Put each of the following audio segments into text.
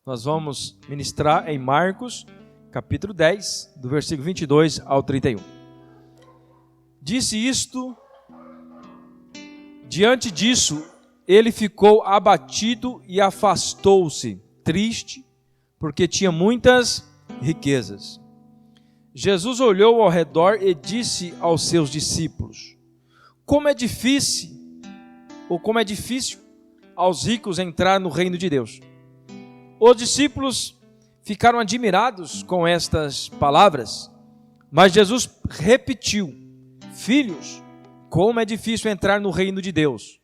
Nós vamos ministrar em Marcos, capítulo 10, do versículo 22 ao 31. Disse isto, diante disso, ele ficou abatido e afastou-se, triste, porque tinha muitas riquezas. Jesus olhou ao redor e disse aos seus discípulos: como é difícil aos ricos entrar no reino de Deus. Os discípulos ficaram admirados com estas palavras, mas Jesus repetiu: filhos, como é difícil entrar no reino de Deus.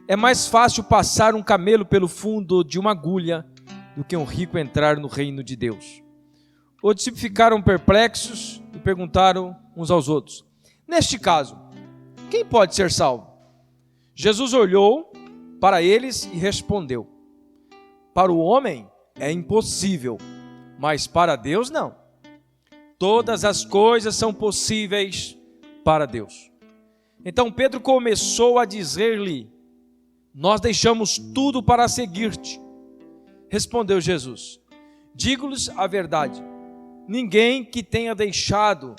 É mais fácil passar um camelo pelo fundo de uma agulha do que um rico entrar no reino de Deus. Os discípulos ficaram perplexos e perguntaram uns aos outros: neste caso, quem pode ser salvo? Jesus olhou para eles e respondeu: para o homem é impossível, mas para Deus não. Todas as coisas são possíveis para Deus. Então Pedro começou a dizer-lhe: nós deixamos tudo para seguir-te. Respondeu Jesus: digo-lhes a verdade, ninguém que tenha deixado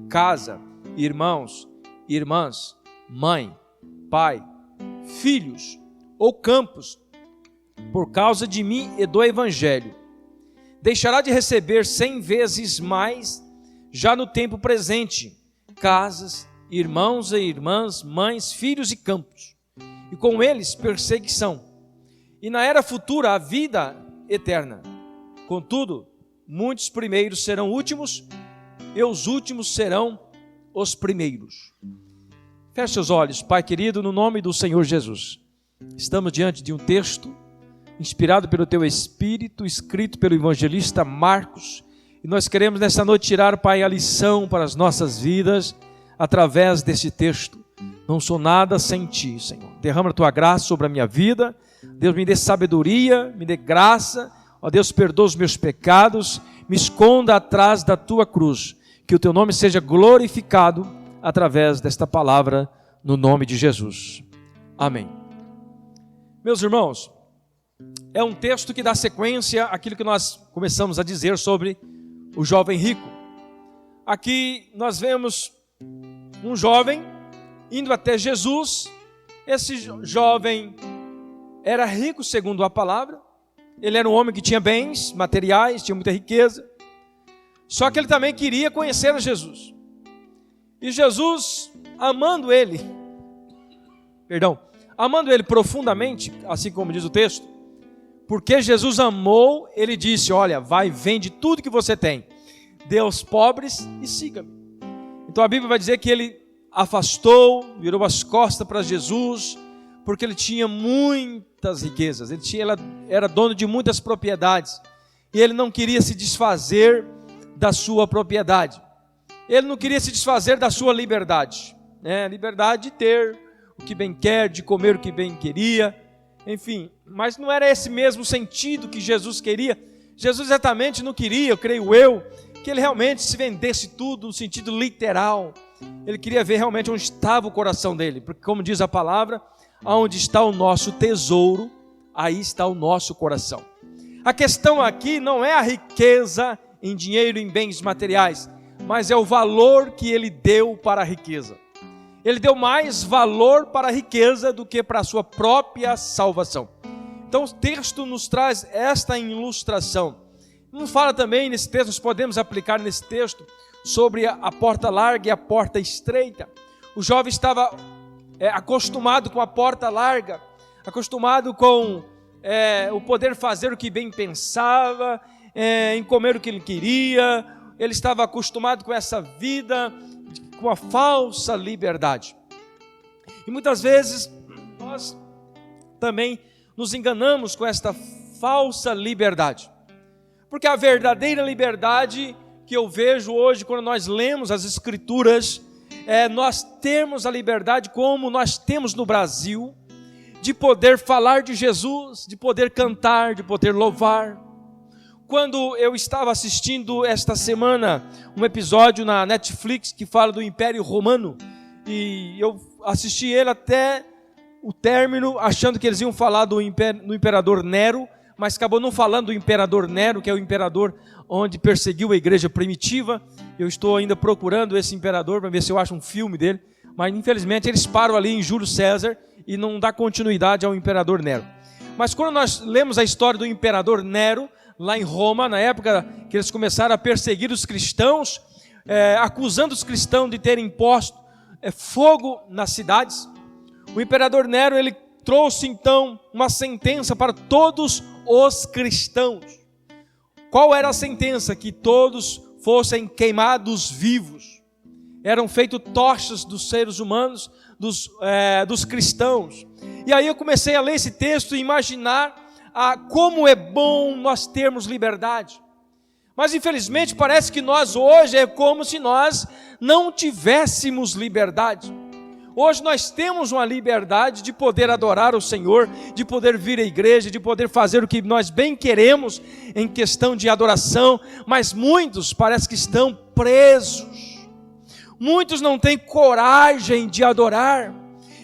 casa, irmãos, irmãs, mãe, pai, filhos ou campos, por causa de mim e do evangelho, deixará de receber 100 vezes mais, já no tempo presente, casas, irmãos e irmãs, mães, filhos e campos, e com eles perseguição, e na era futura a vida eterna. Contudo, muitos primeiros serão últimos, e os últimos serão os primeiros. Feche seus olhos, Pai querido, no nome do Senhor Jesus. Estamos diante de um texto inspirado pelo Teu Espírito, escrito pelo evangelista Marcos, e nós queremos nessa noite tirar, Pai, a lição para as nossas vidas, através desse texto. Não sou nada sem Ti, Senhor. Derrama a Tua graça sobre a minha vida. Deus, me dê sabedoria, me dê graça. Ó Deus, perdoa os meus pecados, me esconda atrás da Tua cruz. Que o Teu nome seja glorificado através desta palavra, no nome de Jesus. Amém. Meus irmãos, é um texto que dá sequência àquilo que nós começamos a dizer sobre o jovem rico. Aqui nós vemos um jovem indo até Jesus. Esse jovem era rico segundo a palavra. Ele era um homem que tinha bens materiais, tinha muita riqueza. Só que ele também queria conhecer a Jesus. E Jesus, amando ele profundamente, assim como diz o texto, porque Jesus amou, ele disse: olha, vai, vende tudo que você tem, dê aos pobres e siga-me. Então a Bíblia vai dizer que ele afastou, virou as costas para Jesus, porque ele tinha muitas riquezas, ele era dono de muitas propriedades, e ele não queria se desfazer da sua propriedade, ele não queria se desfazer da sua liberdade, liberdade de ter o que bem quer, de comer o que bem queria, enfim, mas não era esse mesmo sentido que Jesus queria. Jesus exatamente não queria, eu creio que ele realmente se vendesse tudo no sentido literal. Ele queria ver realmente onde estava o coração dele, porque como diz a palavra, onde está o nosso tesouro, aí está o nosso coração. A questão aqui não é a riqueza em dinheiro, em bens materiais, mas é o valor que ele deu para a riqueza. Ele deu mais valor para a riqueza do que para a sua própria salvação. Então o texto nos traz esta ilustração. Nos fala também nesse texto, nós podemos aplicar nesse texto, sobre a porta larga e a porta estreita. O jovem estava acostumado com a porta larga, acostumado com o poder fazer o que bem pensava, em comer o que ele queria. Ele estava acostumado com essa vida, com a falsa liberdade. E muitas vezes nós também nos enganamos com esta falsa liberdade. Porque a verdadeira liberdade que eu vejo hoje, quando nós lemos as Escrituras, nós temos a liberdade, como nós temos no Brasil, de poder falar de Jesus, de poder cantar, de poder louvar. Quando eu estava assistindo esta semana um episódio na Netflix que fala do Império Romano, e eu assisti ele até o término, achando que eles iam falar do imperador Nero, mas acabou não falando do imperador Nero, que é o imperador onde perseguiu a igreja primitiva. Eu estou ainda procurando esse imperador para ver se eu acho um filme dele, mas infelizmente eles param ali em Júlio César e não dá continuidade ao imperador Nero. Mas quando nós lemos a história do imperador Nero, lá em Roma, na época que eles começaram a perseguir os cristãos, acusando os cristãos de terem imposto fogo nas cidades, o imperador Nero, ele trouxe então uma sentença para todos os cristãos. Qual era a sentença? Que todos fossem queimados vivos. Eram feitos tochas dos seres humanos, dos cristãos. E aí eu comecei a ler esse texto e imaginar como é bom nós termos liberdade. Mas infelizmente parece que nós hoje é como se nós não tivéssemos liberdade. Hoje nós temos uma liberdade de poder adorar o Senhor, de poder vir à igreja, de poder fazer o que nós bem queremos em questão de adoração, mas muitos parece que estão presos. Muitos não têm coragem de adorar.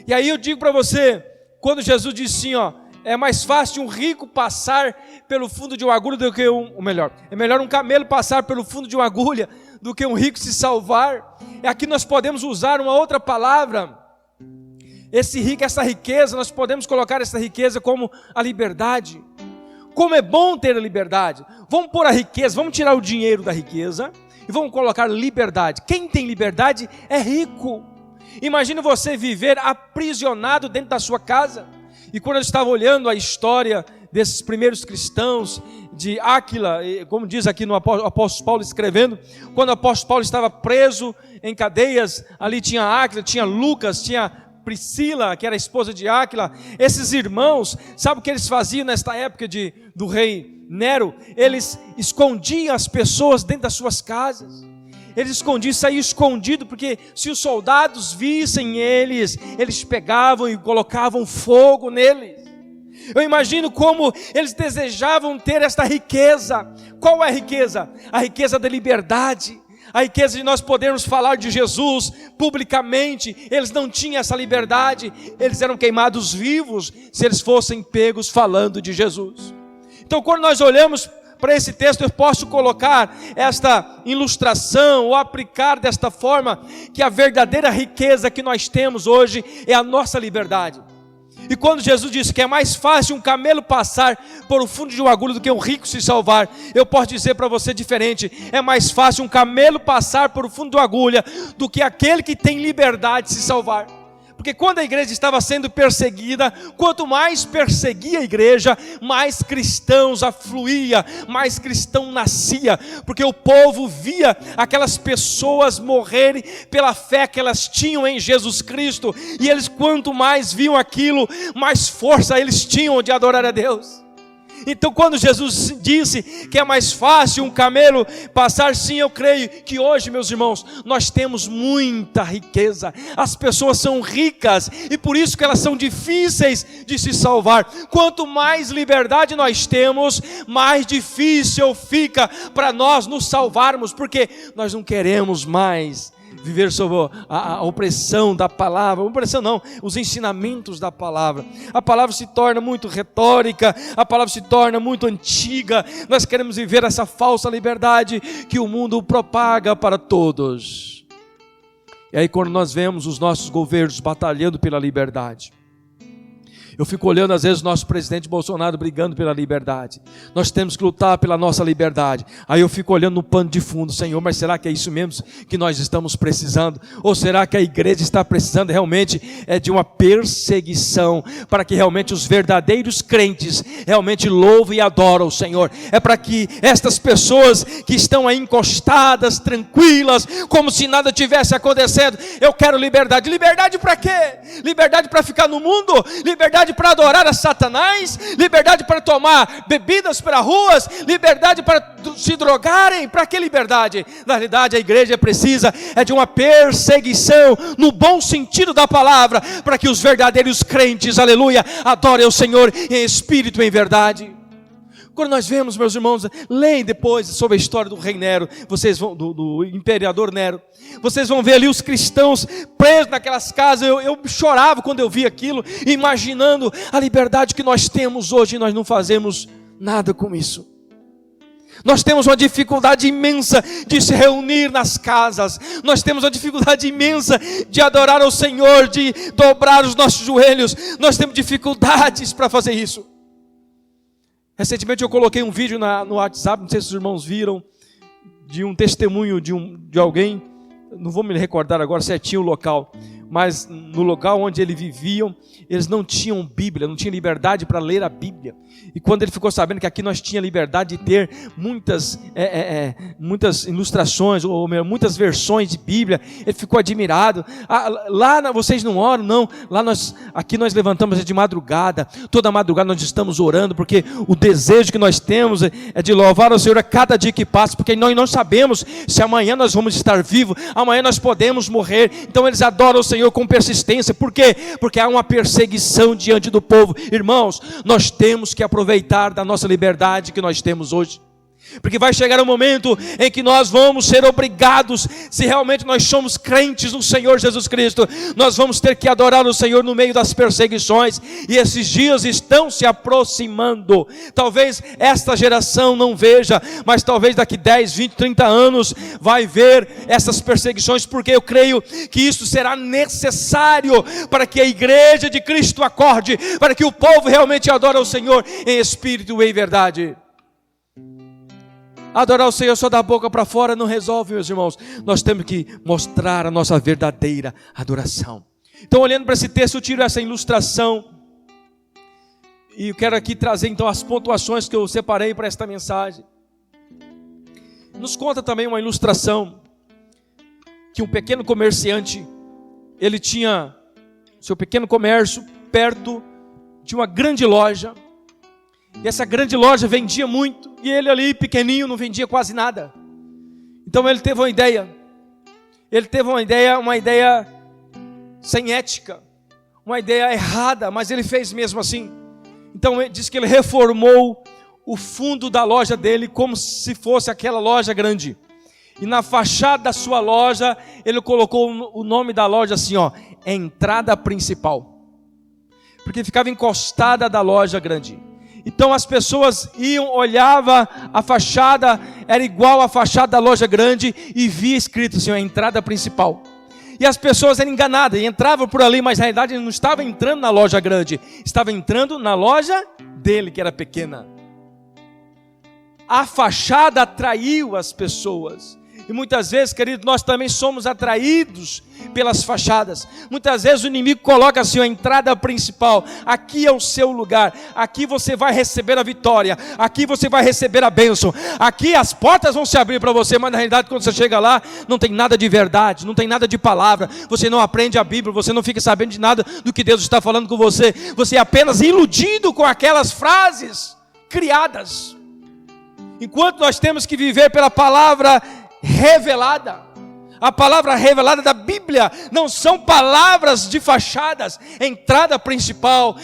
E aí eu digo para você, quando Jesus disse assim, é mais fácil um rico passar pelo fundo de uma agulha do que é melhor um camelo passar pelo fundo de uma agulha do que um rico se salvar. Aqui nós podemos usar uma outra palavra. Essa riqueza, nós podemos colocar essa riqueza como a liberdade. Como é bom ter a liberdade. Vamos pôr a riqueza, vamos tirar o dinheiro da riqueza e vamos colocar liberdade. Quem tem liberdade é rico. Imagine você viver aprisionado dentro da sua casa. E quando eu estava olhando a história desses primeiros cristãos, de Áquila, como diz aqui no apóstolo Paulo escrevendo, quando o apóstolo Paulo estava preso em cadeias, ali tinha Áquila, tinha Lucas, tinha Priscila, que era a esposa de Áquila. Esses irmãos, sabe o que eles faziam nesta época do rei Nero? Eles escondiam as pessoas dentro das suas casas. Eles saíam escondido, porque se os soldados vissem eles pegavam e colocavam fogo neles. Eu imagino como eles desejavam ter esta riqueza. Qual é a riqueza? A riqueza da liberdade. A riqueza de nós podermos falar de Jesus publicamente. Eles não tinham essa liberdade. Eles eram queimados vivos se eles fossem pegos falando de Jesus. Então, quando nós olhamos para esse texto, eu posso colocar esta ilustração ou aplicar desta forma, que a verdadeira riqueza que nós temos hoje é a nossa liberdade. E quando Jesus disse que é mais fácil um camelo passar por o fundo de uma agulha do que um rico se salvar, eu posso dizer para você diferente: é mais fácil um camelo passar por o fundo de uma agulha do que aquele que tem liberdade se salvar. Porque quando a igreja estava sendo perseguida, quanto mais perseguia a igreja, mais cristãos afluía, mais cristão nascia, porque o povo via aquelas pessoas morrerem pela fé que elas tinham em Jesus Cristo, e eles, quanto mais viam aquilo, mais força eles tinham de adorar a Deus. Então, quando Jesus disse que é mais fácil um camelo passar, sim, eu creio que hoje, meus irmãos, nós temos muita riqueza. As pessoas são ricas e por isso que elas são difíceis de se salvar. Quanto mais liberdade nós temos, mais difícil fica para nós nos salvarmos, porque nós não queremos mais viver sob a opressão da palavra. Opressão não, os ensinamentos da palavra. A palavra se torna muito retórica, a palavra se torna muito antiga. Nós queremos viver essa falsa liberdade que o mundo propaga para todos. E aí, quando nós vemos os nossos governos batalhando pela liberdade, eu fico olhando às vezes o nosso presidente Bolsonaro brigando pela liberdade. Nós temos que lutar pela nossa liberdade. Aí eu fico olhando no pano de fundo: Senhor, mas será que é isso mesmo que nós estamos precisando? Ou será que a igreja está precisando realmente de uma perseguição para que realmente os verdadeiros crentes realmente louvem e adoram o Senhor? É para que estas pessoas que estão aí encostadas, tranquilas, como se nada tivesse acontecendo. Eu quero liberdade. Liberdade para quê? Liberdade para ficar no mundo? Liberdade para adorar a Satanás, liberdade para tomar bebidas para ruas, liberdade para se drogarem. Para que liberdade? Na realidade, a igreja precisa de uma perseguição, no bom sentido da palavra, para que os verdadeiros crentes, aleluia, adorem o Senhor em espírito e em verdade. Quando nós vemos, meus irmãos, leem depois sobre a história do rei Nero, vocês vão, do imperador Nero, vocês vão ver ali os cristãos presos naquelas casas. Eu chorava quando eu vi aquilo, imaginando a liberdade que nós temos hoje e nós não fazemos nada com isso. Nós temos uma dificuldade imensa de se reunir nas casas. Nós temos uma dificuldade imensa de adorar ao Senhor, de dobrar os nossos joelhos. Nós temos dificuldades para fazer isso. Recentemente eu coloquei um vídeo no WhatsApp, não sei se os irmãos viram, de um testemunho de alguém. Não vou me recordar agora certinho o local, mas no local onde eles viviam, eles não tinham Bíblia, não tinham liberdade para ler a Bíblia. E quando ele ficou sabendo que aqui nós tínhamos liberdade de ter muitas ilustrações, ou muitas versões de Bíblia, ele ficou admirado. Lá vocês não oram? Não. Aqui nós levantamos de madrugada, toda madrugada nós estamos orando, porque o desejo que nós temos é de louvar ao Senhor a cada dia que passa, porque nós não sabemos se amanhã nós vamos estar vivos, amanhã nós podemos morrer. Então eles adoram o Senhor com persistência. Por quê? Porque há uma perseguição diante do povo. Irmãos, nós temos que aproveitar da nossa liberdade que nós temos hoje, porque vai chegar um momento em que nós vamos ser obrigados, se realmente nós somos crentes no Senhor Jesus Cristo, nós vamos ter que adorar o Senhor no meio das perseguições, e esses dias estão se aproximando. Talvez esta geração não veja, mas talvez daqui 10, 20, 30 anos vai ver essas perseguições, porque eu creio que isso será necessário para que a igreja de Cristo acorde, para que o povo realmente adore ao Senhor em espírito e em verdade. Adorar o Senhor só da boca para fora não resolve, meus irmãos. Nós temos que mostrar a nossa verdadeira adoração. Então, olhando para esse texto, eu tiro essa ilustração e eu quero aqui trazer então as pontuações que eu separei para esta mensagem. Nos conta também uma ilustração que um pequeno comerciante, ele tinha seu pequeno comércio perto de uma grande loja. E essa grande loja vendia muito, e ele ali pequenininho não vendia quase nada. Então ele teve uma ideia. Ele teve uma ideia sem ética, uma ideia errada, mas ele fez mesmo assim. Então ele diz que ele reformou o fundo da loja dele como se fosse aquela loja grande. E na fachada da sua loja, ele colocou o nome da loja assim, entrada principal. Porque ficava encostada da loja grande. Então as pessoas iam, olhavam a fachada, era igual à fachada da loja grande, e via escrito assim, a entrada principal. E as pessoas eram enganadas, e entravam por ali, mas na realidade não estava entrando na loja grande, estava entrando na loja dele, que era pequena. A fachada atraiu as pessoas. E muitas vezes, querido, nós também somos atraídos pelas fachadas. Muitas vezes o inimigo coloca assim, a entrada principal. Aqui é o seu lugar. Aqui você vai receber a vitória. Aqui você vai receber a bênção. Aqui as portas vão se abrir para você. Mas na realidade, quando você chega lá, não tem nada de verdade, não tem nada de palavra. Você não aprende a Bíblia, você não fica sabendo de nada do que Deus está falando com você. Você é apenas iludido com aquelas frases criadas. Enquanto nós temos que viver pela palavra revelada. A palavra revelada da Bíblia não são palavras de fachadas. A entrada principal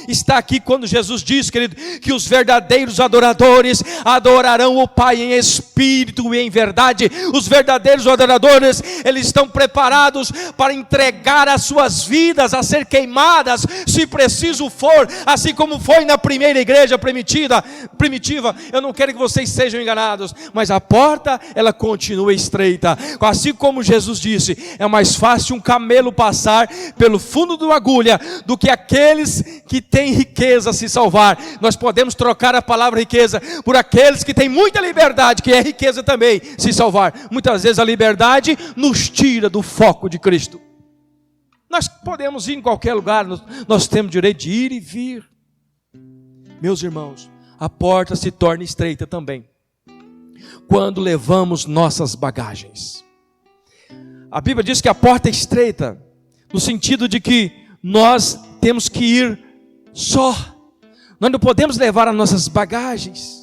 está aqui quando Jesus diz, querido, que os verdadeiros adoradores adorarão o Pai em espírito e em verdade. Os verdadeiros adoradores, eles estão preparados para entregar as suas vidas a ser queimadas, se preciso for, assim como foi na primeira igreja primitiva. Eu não quero que vocês sejam enganados, mas a porta, ela continua estreita. Assim como Jesus disse, é mais fácil um camelo passar pelo fundo de uma agulha do que aqueles que têm riqueza se salvar. Nós podemos trocar a palavra riqueza por aqueles que têm muita liberdade, que é riqueza também, se salvar. Muitas vezes a liberdade nos tira do foco de Cristo. Nós podemos ir em qualquer lugar, nós temos direito de ir e vir. Meus irmãos, a porta se torna estreita também quando levamos nossas bagagens. A Bíblia diz que a porta é estreita, no sentido de que nós temos que ir só. Nós não podemos levar as nossas bagagens.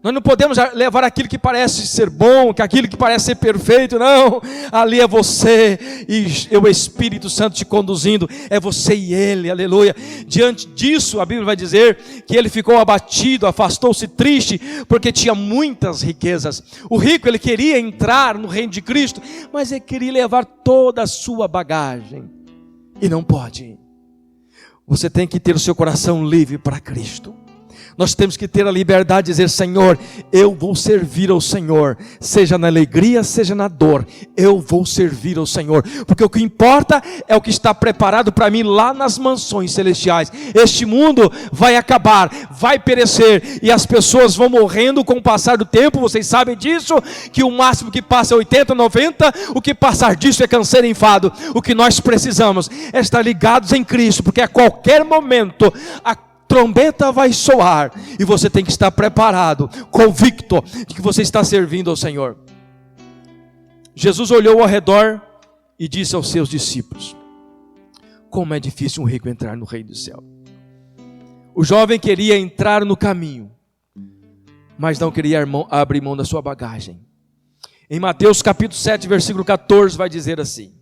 Nós não podemos levar aquilo que parece ser bom, aquilo que parece ser perfeito, não. Ali é você e o Espírito Santo te conduzindo, é você e Ele, aleluia. Diante disso, a Bíblia vai dizer que ele ficou abatido, afastou-se triste, porque tinha muitas riquezas. O rico, ele queria entrar no reino de Cristo, mas ele queria levar toda a sua bagagem, e não pode. Você tem que ter o seu coração livre para Cristo. Nós temos que ter a liberdade de dizer: Senhor, eu vou servir ao Senhor, seja na alegria, seja na dor, eu vou servir ao Senhor, porque o que importa é o que está preparado para mim lá nas mansões celestiais. Este mundo vai acabar, vai perecer, e as pessoas vão morrendo com o passar do tempo. Vocês sabem disso, que o máximo que passa é 80, 90, o que passar disso é câncer e enfado. O que nós precisamos é estar ligados em Cristo, porque a qualquer momento a trombeta vai soar, e você tem que estar preparado, convicto de que você está servindo ao Senhor. Jesus olhou ao redor e disse aos seus discípulos: como é difícil um rico entrar no reino do céu. O jovem queria entrar no caminho, mas não queria abrir mão da sua bagagem. Em Mateus capítulo 7, versículo 14, vai dizer assim: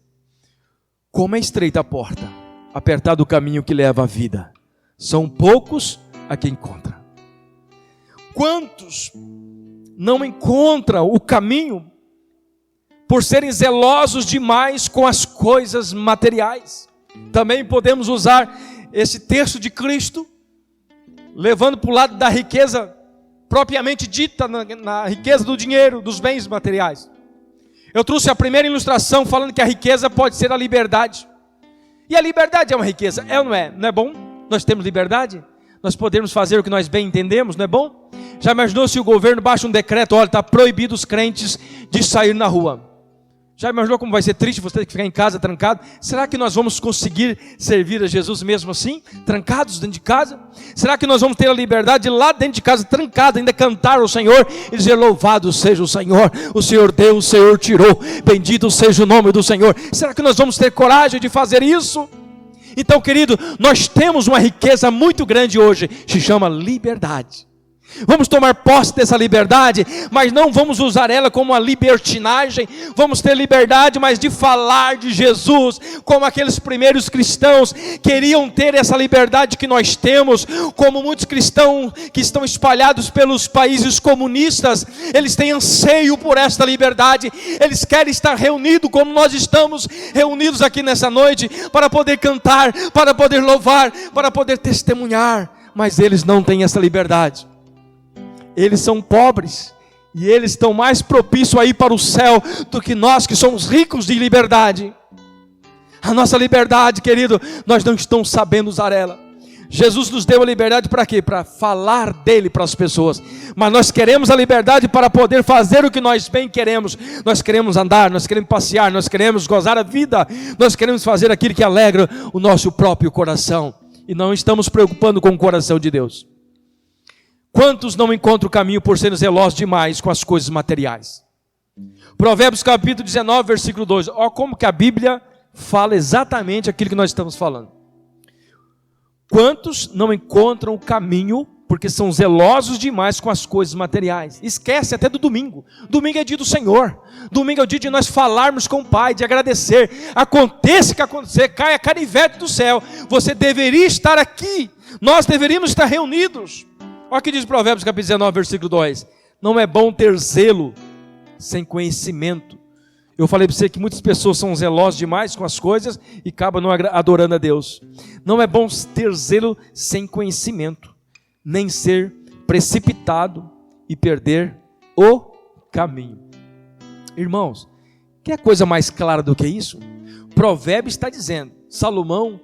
como é estreita a porta, apertado o caminho que leva à vida, são poucos a quem encontra. Quantos não encontram o caminho por serem zelosos demais com as coisas materiais? Também podemos usar esse texto de Cristo, levando para o lado da riqueza propriamente dita, na riqueza do dinheiro, dos bens materiais. Eu trouxe a primeira ilustração falando que a riqueza pode ser a liberdade. E a liberdade é uma riqueza, é ou não é? Não é bom? Nós temos liberdade, nós podemos fazer o que nós bem entendemos, não é bom? Já imaginou se o governo baixa um decreto: olha, está proibido os crentes de sair na rua? Já imaginou como vai ser triste você ter que ficar em casa trancado? Será que nós vamos conseguir servir a Jesus mesmo assim, trancados dentro de casa? Será que nós vamos ter a liberdade de lá dentro de casa, trancado, ainda cantar ao Senhor e dizer: louvado seja o Senhor deu, o Senhor tirou, bendito seja o nome do Senhor? Será que nós vamos ter coragem de fazer isso? Então, querido, nós temos uma riqueza muito grande hoje, se chama liberdade. Vamos tomar posse dessa liberdade, mas não vamos usar ela como uma libertinagem. Vamos ter liberdade, mas de falar de Jesus, como aqueles primeiros cristãos queriam ter essa liberdade que nós temos. Como muitos cristãos que estão espalhados pelos países comunistas, eles têm anseio por esta liberdade. Eles querem estar reunidos como nós estamos reunidos aqui nessa noite, para poder cantar, para poder louvar, para poder testemunhar, mas eles não têm essa liberdade. Eles são pobres, e eles estão mais propícios a ir para o céu do que nós que somos ricos de liberdade. A nossa liberdade, querido, nós não estamos sabendo usar ela. Jesus nos deu a liberdade para quê? Para falar dele para as pessoas. Mas nós queremos a liberdade para poder fazer o que nós bem queremos. Nós queremos andar, nós queremos passear, nós queremos gozar a vida, nós queremos fazer aquilo que alegra o nosso próprio coração, e não estamos preocupando com o coração de Deus. Quantos não encontram o caminho por serem zelosos demais com as coisas materiais? Provérbios capítulo 19, versículo 2. Olha como que a Bíblia fala exatamente aquilo que nós estamos falando. Quantos não encontram o caminho porque são zelosos demais com as coisas materiais? Esquece até do domingo. Domingo é dia do Senhor. Domingo é o dia de nós falarmos com o Pai, de agradecer. Aconteça o que acontecer, caia canivete do céu, você deveria estar aqui. Nós deveríamos estar reunidos. Olha o que diz Provérbios capítulo 19, versículo 2. Não é bom ter zelo sem conhecimento. Eu falei para você que muitas pessoas são zelosas demais com as coisas e acabam não adorando a Deus. Não é bom ter zelo sem conhecimento, nem ser precipitado e perder o caminho. Irmãos, quer coisa mais clara do que isso? Provérbios está dizendo, Salomão,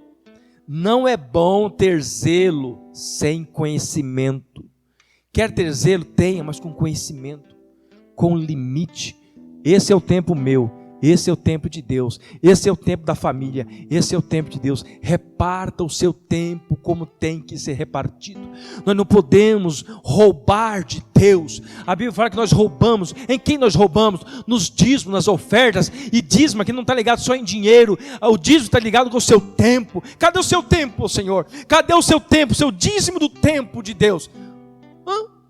não é bom ter zelo sem conhecimento. Quer ter zelo? Tenha, mas com conhecimento, com limite. Esse é o tempo meu, esse é o tempo de Deus, esse é o tempo da família, esse é o tempo de Deus. Reparta o seu tempo como tem que ser repartido. Nós não podemos roubar de Deus. A Bíblia fala que nós roubamos. Em quem nós roubamos? Nos dízimos, nas ofertas. E dízimo aqui não está ligado só em dinheiro. O dízimo está ligado com o seu tempo. Cadê o seu tempo, Senhor? Cadê o seu tempo, o seu dízimo do tempo de Deus?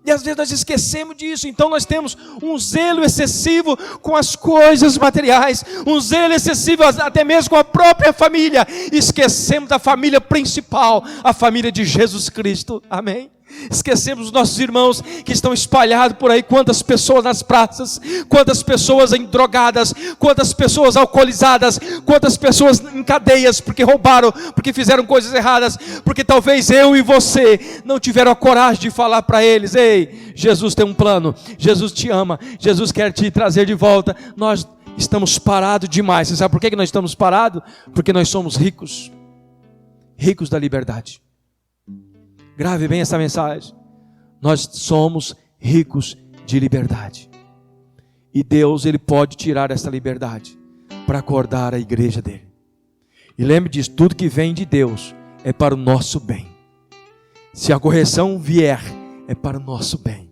E às vezes nós esquecemos disso. Então nós temos um zelo excessivo com as coisas materiais, um zelo excessivo até mesmo com a própria família. Esquecemos da família principal, a família de Jesus Cristo. Amém? Esquecemos os nossos irmãos que estão espalhados por aí. Quantas pessoas nas praças, quantas pessoas drogadas, quantas pessoas alcoolizadas, quantas pessoas em cadeias porque roubaram, porque fizeram coisas erradas, porque talvez eu e você não tiveram a coragem de falar para eles: ei, Jesus tem um plano, Jesus te ama, Jesus quer te trazer de volta. Nós estamos parados demais. Você sabe por que nós estamos parados? Porque nós somos ricos, ricos da liberdade. Grave bem essa mensagem. Nós somos ricos de liberdade. E Deus, Ele pode tirar essa liberdade para acordar a igreja dele. E lembre disso, tudo que vem de Deus é para o nosso bem. Se a correção vier, é para o nosso bem.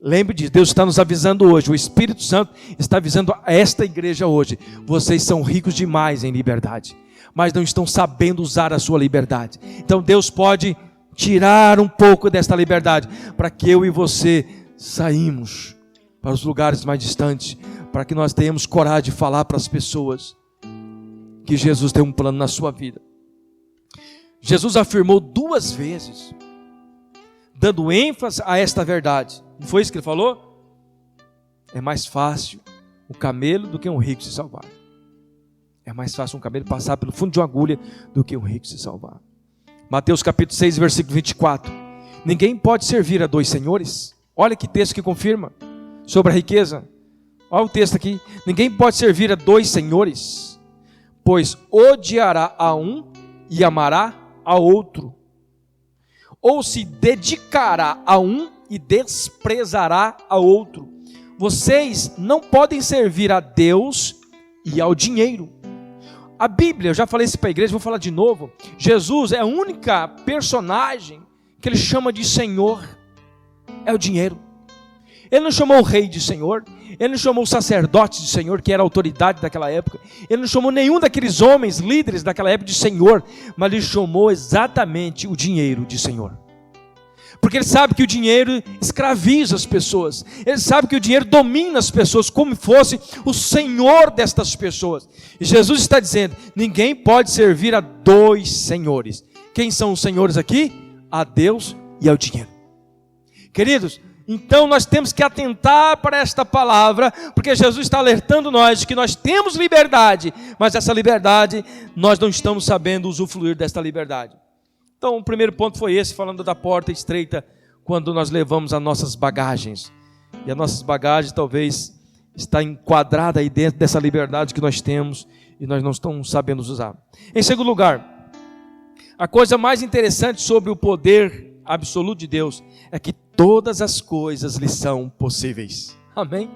Lembre disso, Deus está nos avisando hoje. O Espírito Santo está avisando a esta igreja hoje: vocês são ricos demais em liberdade, mas não estão sabendo usar a sua liberdade. Então Deus pode tirar um pouco desta liberdade, para que eu e você saímos para os lugares mais distantes, para que nós tenhamos coragem de falar para as pessoas que Jesus tem um plano na sua vida. Jesus afirmou 2 vezes, dando ênfase a esta verdade. Não foi isso que ele falou? É mais fácil o camelo do que um rico se salvar. É mais fácil um camelo passar pelo fundo de uma agulha do que um rico se salvar. Mateus capítulo 6, versículo 24. Ninguém pode servir a 2 senhores. Olha que texto que confirma sobre a riqueza. Olha o texto aqui. Ninguém pode servir a 2 senhores, pois odiará a um e amará a outro, ou se dedicará a um e desprezará a outro. Vocês não podem servir a Deus e ao dinheiro. A Bíblia, eu já falei isso para a igreja, vou falar de novo. Jesus é a única personagem que ele chama de Senhor, é o dinheiro. Ele não chamou o rei de Senhor, ele não chamou o sacerdote de Senhor, que era a autoridade daquela época, ele não chamou nenhum daqueles homens líderes daquela época de Senhor, mas ele chamou exatamente o dinheiro de Senhor. Porque ele sabe que o dinheiro escraviza as pessoas. Ele sabe que o dinheiro domina as pessoas, como fosse o senhor destas pessoas. E Jesus está dizendo: ninguém pode servir a 2 senhores. Quem são os senhores aqui? A Deus e ao dinheiro. Queridos, então nós temos que atentar para esta palavra, porque Jesus está alertando nós de que nós temos liberdade, mas essa liberdade, nós não estamos sabendo usufruir desta liberdade. Então o primeiro ponto foi esse, falando da porta estreita, quando nós levamos as nossas bagagens. E as nossas bagagens talvez está enquadrada aí dentro dessa liberdade que nós temos e nós não estamos sabendo usar. Em segundo lugar, a coisa mais interessante sobre o poder absoluto de Deus é que todas as coisas lhe são possíveis. Amém?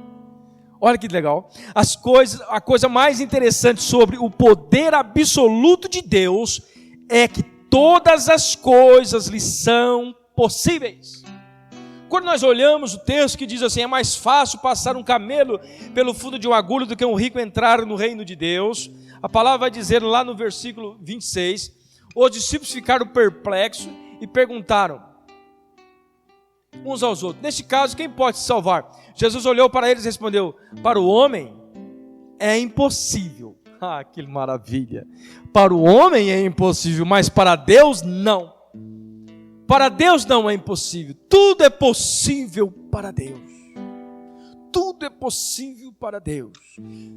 Olha que legal. A coisa mais interessante sobre o poder absoluto de Deus é que todas as coisas lhe são possíveis. Quando nós olhamos o texto que diz assim: é mais fácil passar um camelo pelo fundo de uma agulha do que um rico entrar no reino de Deus, a palavra vai dizer lá no versículo 26, os discípulos ficaram perplexos e perguntaram uns aos outros: neste caso, quem pode se salvar? Jesus olhou para eles e respondeu: para o homem é impossível. Ah, que maravilha! Para o homem é impossível, mas para Deus não. Para Deus não é impossível. Tudo é possível para Deus. Tudo é possível para Deus.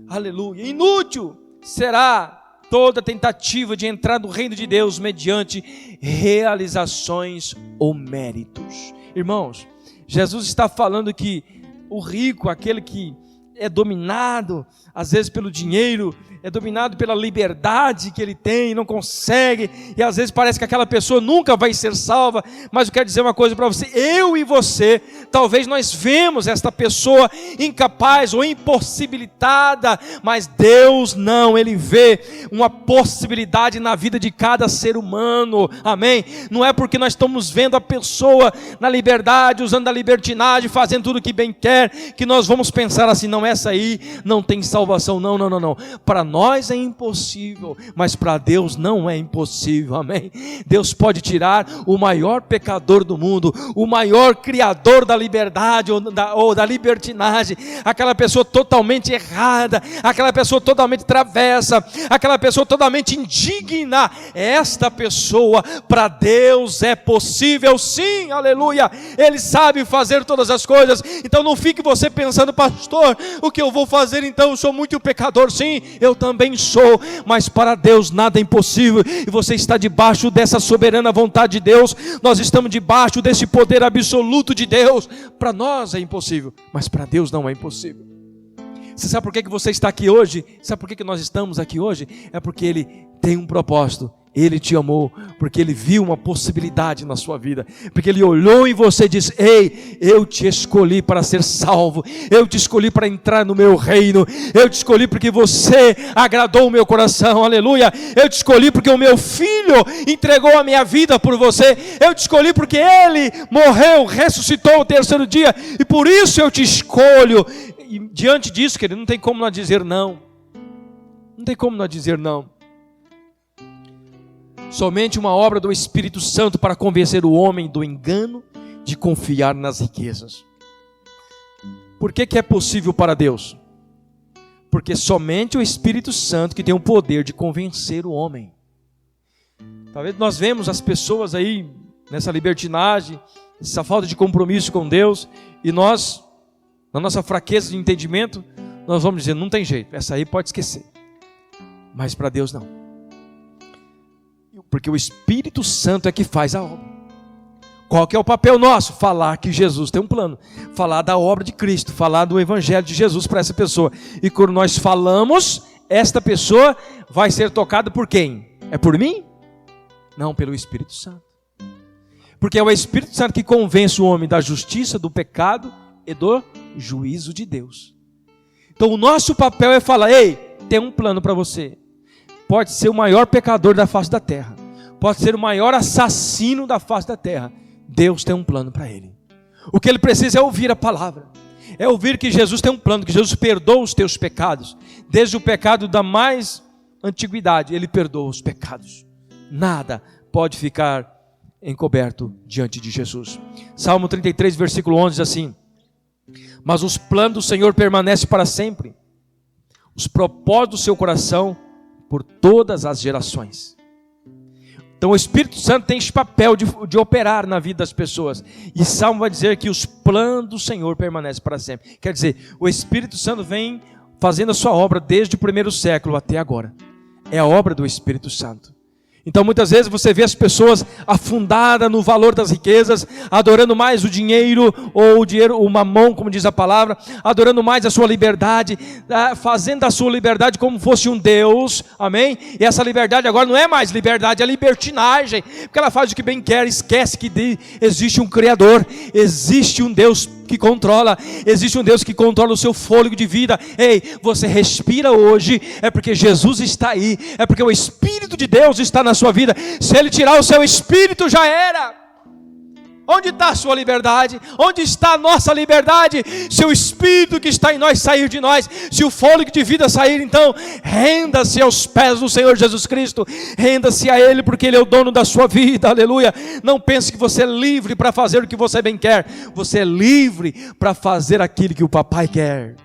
Aleluia. Inútil será toda tentativa de entrar no reino de Deus mediante realizações ou méritos. Irmãos, Jesus está falando que o rico, aquele que é dominado às vezes pelo dinheiro, é dominado pela liberdade que ele tem, não consegue, e às vezes parece que aquela pessoa nunca vai ser salva. Mas eu quero dizer uma coisa para você: eu e você, talvez nós vemos esta pessoa incapaz ou impossibilitada, mas Deus não, Ele vê uma possibilidade na vida de cada ser humano, amém? Não é porque nós estamos vendo a pessoa na liberdade, usando a libertinagem, fazendo tudo o que bem quer, que nós vamos pensar assim: não, não, essa aí não tem salvação. Não. Para nós é impossível, mas para Deus não é impossível, amém? Deus pode tirar o maior pecador do mundo, o maior criador da liberdade ou da libertinagem, aquela pessoa totalmente errada, aquela pessoa totalmente travessa, aquela pessoa totalmente indigna. Esta pessoa, para Deus é possível sim, aleluia. Ele sabe fazer todas as coisas. Então não fique você pensando: pastor, o que eu vou fazer então? Eu sou muito pecador. Sim, eu também sou, mas para Deus nada é impossível, e você está debaixo dessa soberana vontade de Deus. Nós estamos debaixo desse poder absoluto de Deus. Para nós é impossível, mas para Deus não é impossível. Você sabe por que você está aqui hoje? Sabe por que nós estamos aqui hoje? É porque Ele tem um propósito. Ele te amou, porque Ele viu uma possibilidade na sua vida, porque Ele olhou em você e disse: ei, eu te escolhi para ser salvo, eu te escolhi para entrar no meu reino, eu te escolhi porque você agradou o meu coração, aleluia. Eu te escolhi porque o meu filho entregou a minha vida por você, eu te escolhi porque Ele morreu, ressuscitou o terceiro dia, e por isso eu te escolho. E diante disso, querido, não tem como nós dizer não. Não tem como nós dizer não. Somente uma obra do Espírito Santo para convencer o homem do engano de confiar nas riquezas. Por que é possível para Deus? Porque somente o Espírito Santo que tem o poder de convencer o homem. Talvez nós vemos as pessoas aí nessa libertinagem, essa falta de compromisso com Deus, e nós, na nossa fraqueza de entendimento, nós vamos dizer: não tem jeito, essa aí pode esquecer. Mas para Deus não. Porque o Espírito Santo é que faz a obra. Qual que é o papel nosso? Falar que Jesus tem um plano, falar da obra de Cristo, falar do Evangelho de Jesus para essa pessoa. E quando nós falamos, esta pessoa vai ser tocada por quem? É por mim? Não, pelo Espírito Santo. Porque é o Espírito Santo que convence o homem da justiça, do pecado e do juízo de Deus. Então o nosso papel é falar: ei, tem um plano para você. Pode ser o maior pecador da face da terra, pode ser o maior assassino da face da terra, Deus tem um plano para ele. O que ele precisa é ouvir a palavra, é ouvir que Jesus tem um plano, que Jesus perdoa os teus pecados, desde o pecado da mais antiguidade, Ele perdoa os pecados. Nada pode ficar encoberto diante de Jesus. Salmo 33, versículo 11 diz assim: mas os planos do Senhor permanecem para sempre, os propósitos do seu coração por todas as gerações. Então o Espírito Santo tem esse papel de operar na vida das pessoas. E Salmo vai dizer que os planos do Senhor permanecem para sempre. Quer dizer, o Espírito Santo vem fazendo a sua obra desde o primeiro século até agora. É a obra do Espírito Santo. Então muitas vezes você vê as pessoas afundadas no valor das riquezas, adorando mais o dinheiro, ou o dinheiro, o mamão, como diz a palavra, adorando mais a sua liberdade, fazendo a sua liberdade como fosse um Deus, amém? E essa liberdade agora não é mais liberdade, é libertinagem, porque ela faz o que bem quer, esquece que existe um Criador, existe um Deus que controla, existe um Deus que controla o seu fôlego de vida. Ei, você respira hoje, é porque Jesus está aí, é porque o Espírito de Deus está na sua vida. Se Ele tirar o seu Espírito, já era. Onde está a sua liberdade? Onde está a nossa liberdade? Se o Espírito que está em nós sair de nós, se o fôlego de vida sair, então renda-se aos pés do Senhor Jesus Cristo, renda-se a Ele, porque Ele é o dono da sua vida, aleluia. Não pense que você é livre para fazer o que você bem quer, você é livre para fazer aquilo que o papai quer.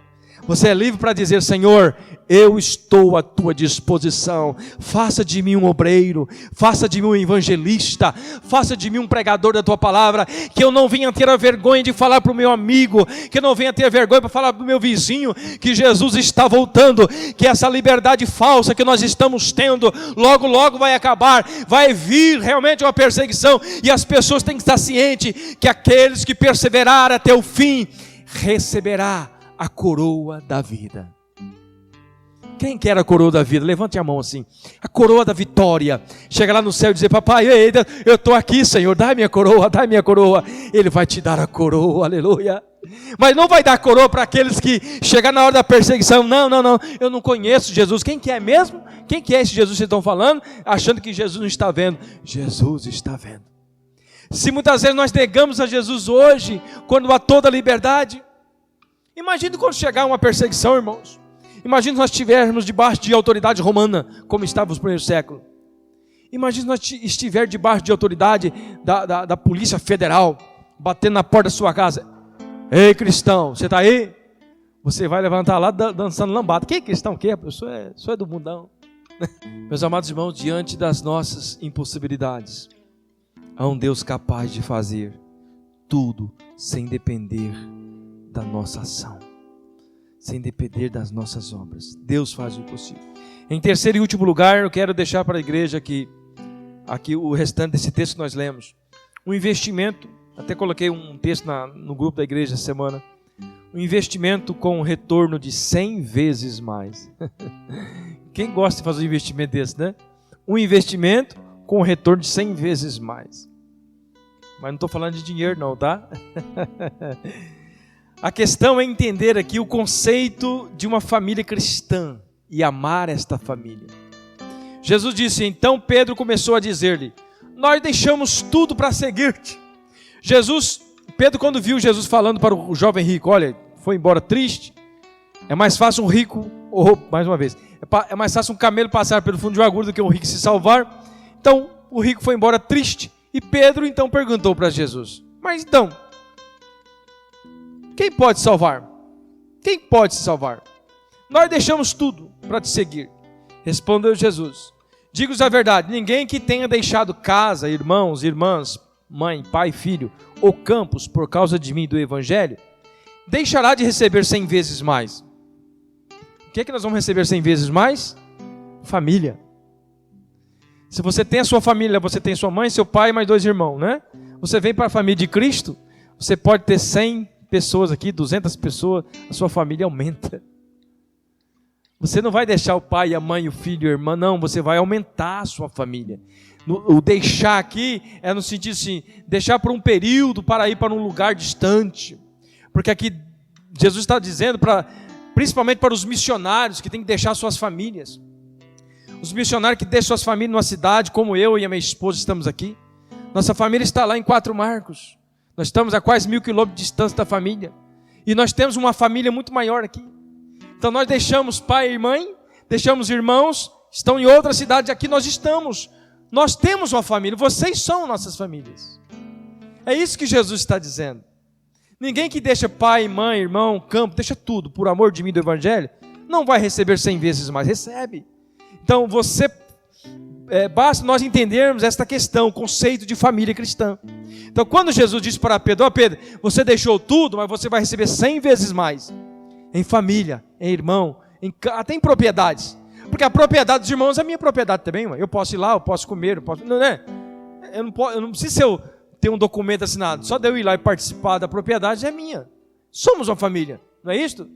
Você é livre para dizer: Senhor, eu estou à tua disposição, faça de mim um obreiro, faça de mim um evangelista, faça de mim um pregador da tua palavra, que eu não venha ter a vergonha de falar para o meu amigo, que eu não venha ter a vergonha para falar para o meu vizinho, que Jesus está voltando, que essa liberdade falsa que nós estamos tendo, logo logo vai acabar, vai vir realmente uma perseguição, e as pessoas têm que estar cientes, que aqueles que perseverarem até o fim, receberá a coroa da vida. Quem quer a coroa da vida? Levante a mão assim. A coroa da vitória. Chega lá no céu e dizer: papai, eu estou aqui, Senhor, dá minha coroa, dá minha coroa. Ele vai te dar a coroa, aleluia. Mas não vai dar coroa para aqueles que chegar na hora da perseguição. Não, eu não conheço Jesus. Quem que é mesmo? Quem que é esse Jesus que vocês estão falando? Achando que Jesus não está vendo. Jesus está vendo. Se muitas vezes nós negamos a Jesus hoje, quando há toda a liberdade, Imagine quando chegar uma perseguição, irmãos. Imagine nós estivermos debaixo de autoridade romana, como estava no primeiro século. Imagine nós estiver debaixo de autoridade da Polícia Federal, batendo na porta da sua casa. Ei, cristão, você está aí? Você vai levantar lá dançando lambada. Que cristão que é? Eu sou é do mundão. Meus amados irmãos, diante das nossas impossibilidades, há um Deus capaz de fazer tudo sem depender da nossa ação, sem depender das nossas obras. Deus faz o impossível. Em terceiro e último lugar, eu quero deixar para a igreja aqui o restante desse texto que nós lemos. Um investimento, até coloquei um texto no grupo da igreja essa semana. Um investimento com um retorno de 100 vezes mais. Quem gosta de fazer um investimento desse, né? Um investimento com um retorno de 100 vezes mais. Mas não estou falando de dinheiro não, tá? A questão é entender aqui o conceito de uma família cristã e amar esta família. Jesus disse, então Pedro começou a dizer-lhe, nós deixamos tudo para seguir-te. Pedro, quando viu Jesus falando para o jovem rico, olha, foi embora triste, é mais fácil um rico, mais uma vez, é mais fácil um camelo passar pelo fundo de uma agulha do que um rico se salvar. Então, o rico foi embora triste, e Pedro então perguntou para Jesus, mas então, quem pode salvar? Quem pode se salvar? Nós deixamos tudo para te seguir. Respondeu Jesus, digo-vos a verdade, ninguém que tenha deixado casa, irmãos, irmãs, mãe, pai, filho, ou campos por causa de mim do evangelho, deixará de receber 100 vezes mais. O que é que nós vamos receber 100 vezes mais? Família. Se você tem a sua família, você tem sua mãe, seu pai, mais 2 irmãos, né? Você vem para a família de Cristo, você pode ter 100 pessoas aqui, 200 pessoas, a sua família aumenta. Você não vai deixar o pai, a mãe, o filho, a irmã, não, você vai aumentar a sua família. O deixar aqui é no sentido assim, deixar por um período para ir para um lugar distante. Porque aqui Jesus está dizendo, principalmente para os missionários que têm que deixar suas famílias. Os missionários que deixam suas famílias numa cidade, como eu e a minha esposa estamos aqui. Nossa família está lá em 4 Marcos. Nós estamos a quase 1000 quilômetros de distância da família. E nós temos uma família muito maior aqui. Então nós deixamos pai e mãe, deixamos irmãos, estão em outra cidade, aqui nós estamos. Nós temos uma família, vocês são nossas famílias. É isso que Jesus está dizendo. Ninguém que deixa pai, mãe, irmão, campo, deixa tudo, por amor de mim do evangelho, não vai receber 100 vezes mais, recebe. Então basta nós entendermos esta questão, o conceito de família cristã. Então quando Jesus disse para Pedro, Pedro, você deixou tudo, mas você vai receber 100 vezes mais. Em família, em irmão, até em propriedades. Porque a propriedade dos irmãos é minha propriedade também, mãe. Eu posso ir lá, eu posso comer, eu posso... Não, né? Eu não preciso ter um documento assinado. Só de eu ir lá e participar da propriedade é minha. Somos uma família, não é isto?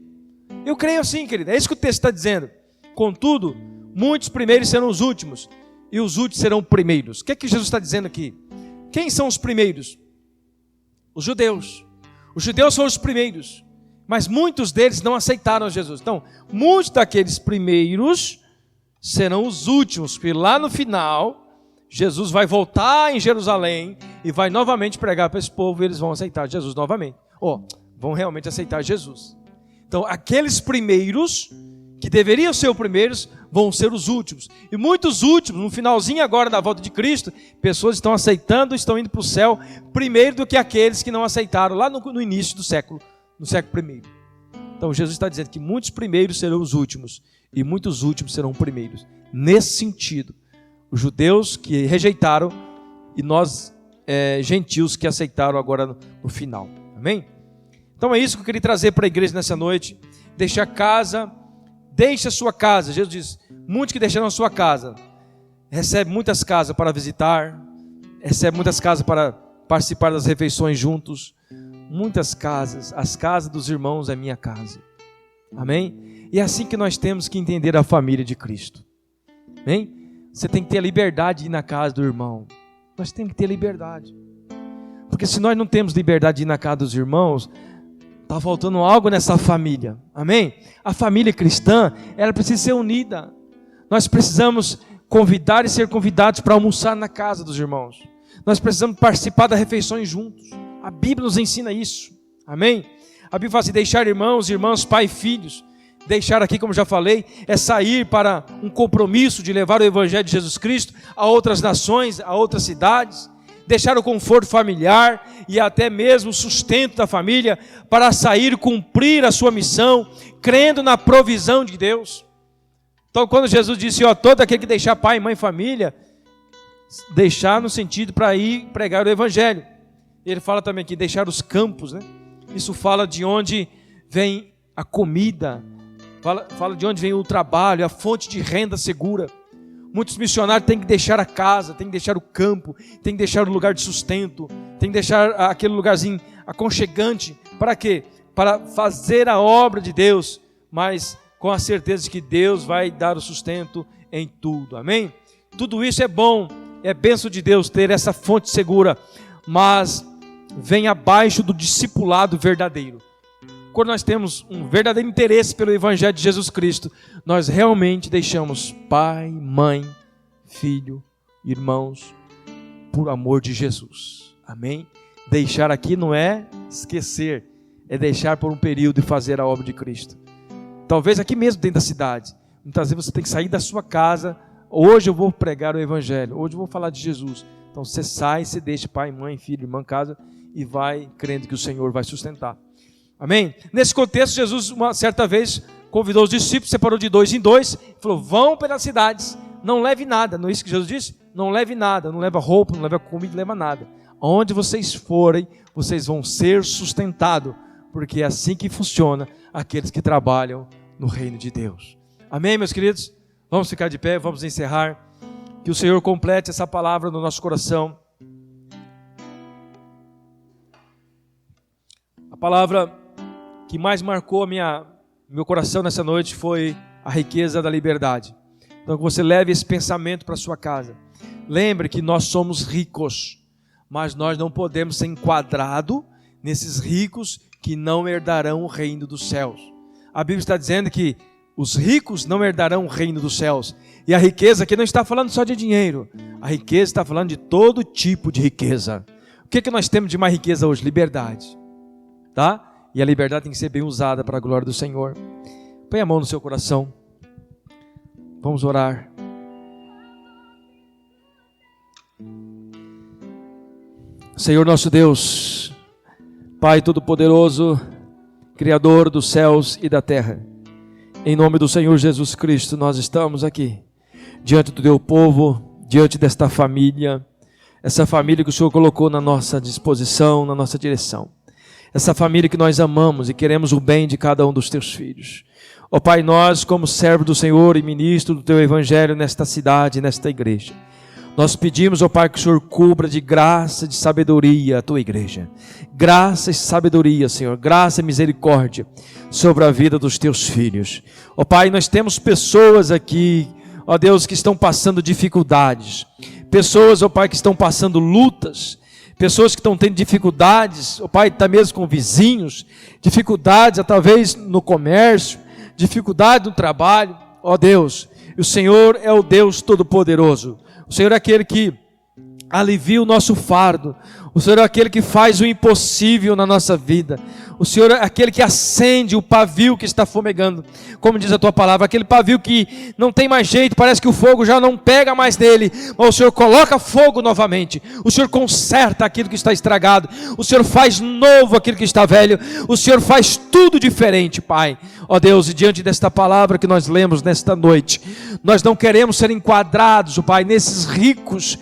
Eu creio assim, querido. É isso que o texto está dizendo. Contudo, muitos primeiros serão os últimos, e os últimos serão primeiros. O que é que Jesus está dizendo aqui? Quem são os primeiros? Os judeus. Os judeus foram os primeiros. Mas muitos deles não aceitaram Jesus. Então, muitos daqueles primeiros serão os últimos, porque lá no final, Jesus vai voltar em Jerusalém e vai novamente pregar para esse povo e eles vão aceitar Jesus novamente. Vão realmente aceitar Jesus. Então, aqueles primeiros, que deveriam ser os primeiros, vão ser os últimos. E muitos últimos, no finalzinho agora da volta de Cristo, pessoas estão aceitando, estão indo para o céu, primeiro do que aqueles que não aceitaram lá no início do século. No século I. Então Jesus está dizendo que muitos primeiros serão os últimos e muitos últimos serão primeiros. Nesse sentido, os judeus que rejeitaram e nós gentios que aceitaram agora no final. Amém? Então é isso que eu queria trazer para a igreja nessa noite. Deixe a casa, deixe a sua casa. Jesus diz, muitos que deixaram a sua casa, recebe muitas casas para visitar, recebe muitas casas para participar das refeições juntos. Muitas casas, as casas dos irmãos é minha casa. Amém? E é assim que nós temos que entender a família de Cristo. Amém? Você tem que ter a liberdade de ir na casa do irmão. Nós temos que ter liberdade. Porque se nós não temos liberdade de ir na casa dos irmãos, está faltando algo nessa família. Amém? A família cristã, ela precisa ser unida. Nós precisamos convidar e ser convidados para almoçar na casa dos irmãos. Nós precisamos participar das refeições juntos. A Bíblia nos ensina isso. Amém? A Bíblia fala assim, deixar irmãos, irmãs, pai e filhos. Deixar aqui, como já falei, é sair para um compromisso de levar o Evangelho de Jesus Cristo a outras nações, a outras cidades. Deixar o conforto familiar e até mesmo o sustento da família para sair e cumprir a sua missão, crendo na provisão de Deus. Então, quando Jesus disse, todo aquele que deixar pai, mãe, família, deixar no sentido para ir pregar o Evangelho. Ele fala também aqui, deixar os campos, né? Isso fala de onde vem a comida, fala de onde vem o trabalho, a fonte de renda segura. Muitos missionários têm que deixar a casa, têm que deixar o campo, têm que deixar o lugar de sustento, têm que deixar aquele lugarzinho aconchegante. Para quê? Para fazer a obra de Deus, mas com a certeza de que Deus vai dar o sustento em tudo. Amém? Tudo isso é bom, é bênção de Deus ter essa fonte segura, mas vem abaixo do discipulado verdadeiro. Quando nós temos um verdadeiro interesse pelo Evangelho de Jesus Cristo, nós realmente deixamos pai, mãe, filho, irmãos, por amor de Jesus. Amém? Deixar aqui não é esquecer, é deixar por um período e fazer a obra de Cristo. Talvez aqui mesmo dentro da cidade. Muitas vezes você tem que sair da sua casa. Hoje eu vou pregar o Evangelho, hoje eu vou falar de Jesus. Então você sai, você deixa pai, mãe, filho, irmã, casa e vai crendo que o Senhor vai sustentar. Amém? Nesse contexto, Jesus, uma certa vez, convidou os discípulos, separou de 2 em 2, falou, vão pelas cidades, não leve nada. Não é isso que Jesus disse? Não leve nada, não leva roupa, não leva comida, não leva nada. Onde vocês forem, vocês vão ser sustentados, porque é assim que funciona aqueles que trabalham no reino de Deus. Amém, meus queridos? Vamos ficar de pé, vamos encerrar. Que o Senhor complete essa palavra no nosso coração. A palavra que mais marcou meu coração nessa noite foi a riqueza da liberdade. Então que você leve esse pensamento para a sua casa. Lembre que nós somos ricos, mas nós não podemos ser enquadrados nesses ricos que não herdarão o reino dos céus. A Bíblia está dizendo que os ricos não herdarão o reino dos céus. E a riqueza aqui não está falando só de dinheiro. A riqueza está falando de todo tipo de riqueza. O que nós temos de mais riqueza hoje? Liberdade. Tá? E a liberdade tem que ser bem usada para a glória do Senhor. Põe a mão no seu coração. Vamos orar. Senhor nosso Deus, Pai Todo-Poderoso, Criador dos céus e da terra, em nome do Senhor Jesus Cristo, nós estamos aqui, diante do teu povo, diante desta família, essa família que o Senhor colocou na nossa disposição, na nossa direção. Essa família que nós amamos e queremos o bem de cada um dos teus filhos. Ó Pai, nós como servo do Senhor e ministro do teu Evangelho nesta cidade, nesta igreja, nós pedimos, ó Pai, que o Senhor cubra de graça, de sabedoria a tua igreja. Graça e sabedoria, Senhor, graça e misericórdia sobre a vida dos teus filhos. Ó Pai, nós temos pessoas aqui, ó Deus, que estão passando dificuldades. Pessoas, ó Pai, que estão passando lutas. Pessoas que estão tendo dificuldades, ó Pai, até mesmo com vizinhos, dificuldades talvez no comércio, dificuldade no trabalho, ó Deus, e o Senhor é o Deus Todo-Poderoso, o Senhor é aquele que alivia o nosso fardo, o Senhor é aquele que faz o impossível na nossa vida, o Senhor é aquele que acende o pavio que está fumegando, como diz a tua palavra, aquele pavio que não tem mais jeito, parece que o fogo já não pega mais nele, mas o Senhor coloca fogo novamente, o Senhor conserta aquilo que está estragado, o Senhor faz novo aquilo que está velho, o Senhor faz tudo diferente, Pai. Ó Deus, e diante desta palavra que nós lemos nesta noite, nós não queremos ser enquadrados, ó Pai, nesses ricos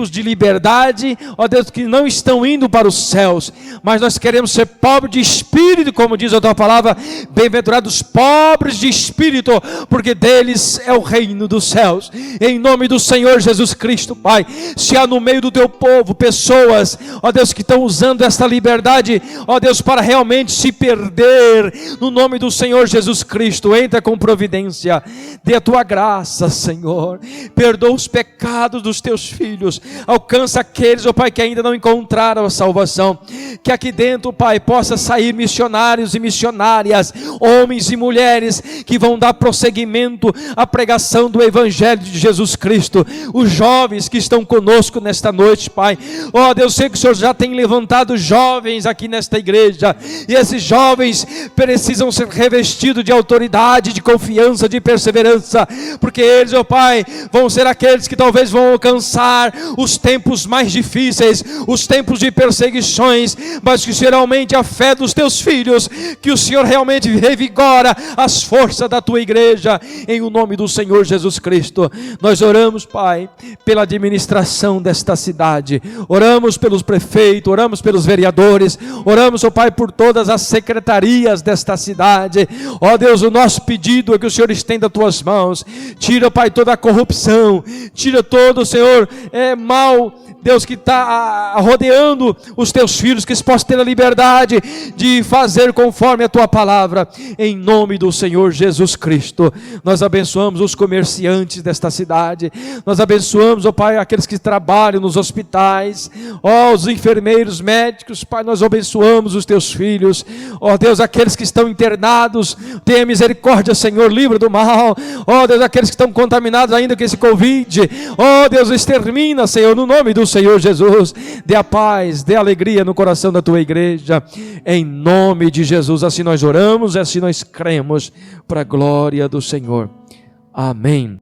de liberdade, ó Deus, que não estão indo para os céus, mas nós queremos ser pobres de espírito, como diz a tua palavra, bem-aventurados pobres de espírito, porque deles é o reino dos céus. Em nome do Senhor Jesus Cristo, Pai, se há no meio do teu povo pessoas, ó Deus, que estão usando esta liberdade, ó Deus, para realmente se perder, no nome do Senhor Jesus Cristo, entra com providência, dê a tua graça, Senhor, perdoa os pecados dos teus filhos, alcança aqueles, ó Pai, que ainda não encontraram a salvação, que aqui dentro, Pai, possa sair missionários e missionárias, homens e mulheres que vão dar prosseguimento à pregação do Evangelho de Jesus Cristo. Os jovens que estão conosco nesta noite, Pai, ó Deus, sei que o Senhor já tem levantado jovens aqui nesta igreja, e esses jovens precisam ser revestidos de autoridade, de confiança, de perseverança, porque eles, ó Pai, vão ser aqueles que talvez vão alcançar os tempos mais difíceis, os tempos de perseguições, mas que geralmente a fé dos teus filhos, que o Senhor realmente revigora as forças da tua igreja, em o nome do Senhor Jesus Cristo. Nós oramos, Pai, pela administração desta cidade, oramos pelos prefeitos, oramos pelos vereadores, oramos, ó Pai, por todas as secretarias desta cidade. Ó Deus, o nosso pedido é que o Senhor estenda as tuas mãos, tira, Pai, toda a corrupção, tira todo, Senhor, mal, Deus, que está rodeando os teus filhos, que eles possam ter a liberdade de fazer conforme a tua palavra, em nome do Senhor Jesus Cristo. Nós abençoamos os comerciantes desta cidade, nós abençoamos, ó Pai, aqueles que trabalham nos hospitais, ó, os enfermeiros, médicos, Pai, nós abençoamos os teus filhos, ó Deus, aqueles que estão internados, tenha misericórdia, Senhor, livra do mal, ó Deus, aqueles que estão contaminados ainda com esse Covid, ó Deus, extermina, Senhor, no nome do Senhor Jesus, dê a paz, dê a alegria no coração da tua igreja, em nome de Jesus. Assim nós oramos, assim nós cremos, para a glória do Senhor. Amém.